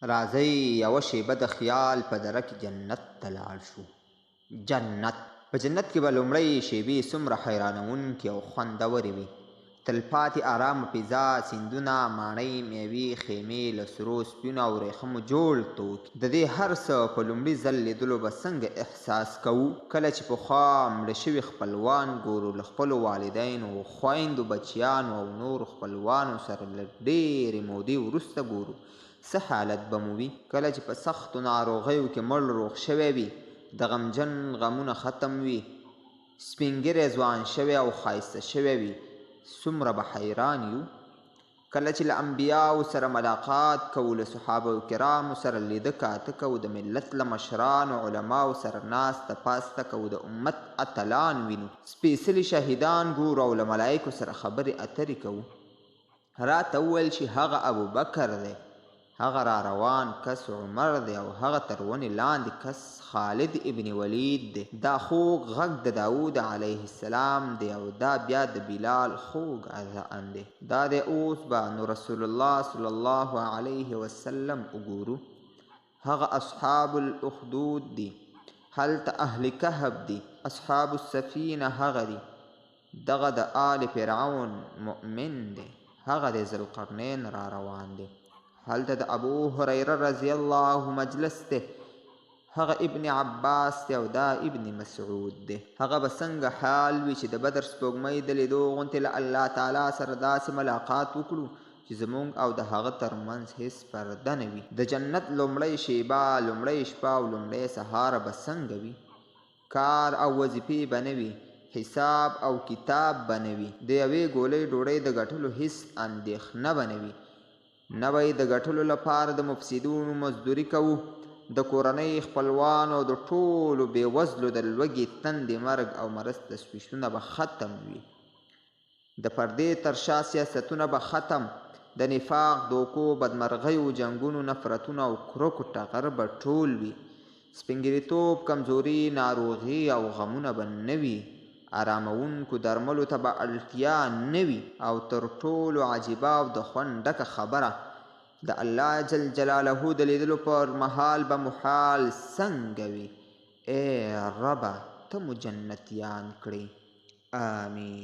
راځئ یوه شیبه د خیال په دره کې جنت ته لاړ شو. جنت په جنت کې به لومړۍ شیبې څومره حیرانوونکې او خوندورې وي. تلپاتې آرامه فضا، سیندونه، ماڼۍ، میوې، خیمې، له سرو سپینو او ورېښمو جوړ توکي. د دې هر څه په لومړي ځل لیدلو به څنګه احساس کوو کله چې پخوا مړه شوي خپلوان ګورو، له خپلو والدینو، خویندو، بچیانو او نورو خپلوانو سره له ډېرې مودې وروسته ګورو. څه حالت به مو وي کله چې په سختو ناروغیو کې مړ روغ شوی وي، د غمجن غمونه ختم وي، سپین ږیری ځوان شوی او ښایسته شوی وي. څومره به حیران یو کله چې له انبیاو سره ملاقات کوو، له صحابه کرامو سره لیده کاته کوو، د ملت له مشرانو علماو سره ناسته پاسته کوو، د امت اتلان وینو، سپېڅلي شهیدان ګورو او له ملایکو سره خبرې اترې کوو. راته وویل چې هغه ابوبکر دی، هغه را روان کس عمر دی او هغه تر ونې لاندې کس خالد ابن ولید دی. دا خوږ غږ د داود علیه السلام دی او دا بیا د بلال خوږ اذان دی. دا دی اوس به نو رسول الله صلی الله علیه وسلم وګورو. هغه اصحاب الاخدود دی، هلته اهل کهف دی، اصحاب السفینه هغه دی، دغه د آل فرعون مؤمن دی، هغه د ذوالقرنین را روان دی. هلته د ابو هریره رضی الله مجلس دی، هغه ابن عباس دی او دا ابن مسعود دی. هغه به څنګه حال وي چې د بدر سپوږمۍ د لیدو غوندې له الله تعالی سره داسې ملاقات وکړو چې زموږ او د هغه ترمنځ هیڅ پرده نه وي. د جنت لومړۍ شیبه، لومړۍ شپه او لومړۍ سهار به څنګه وي. کار او وظیفې به نه وي، حساب او کتاب به نه وي، د یوې ګولۍ ډوډۍ د ګټلو هیڅ اندېښنه به نه وي. نه به د ګټلو لپاره د مفسدونو مزدوري کوو، د کورنۍ خپلوانو او د ټولو بېوزلو د لوږې تندې مرګ او مرض تشویشونه به ختم وي. د پردې تر شا سیاستونه به ختم، د نفاق، دوکو، بدمرغیو، جنګونو، نفرتونو او کرکو ټغر به ټول وي. سپینګیریتوب، کمزوري، ناروغي او غمونه به نه وي. آراموونکو درملو ته به اړتیا نه وي. او تر ټولو عجیبه او د خوند ډکه خبره، د الله جل جلاله د لیدلو پر مهال به مو حال څنګه وي. ای ربه ته مو جنتیان کړې. آمین.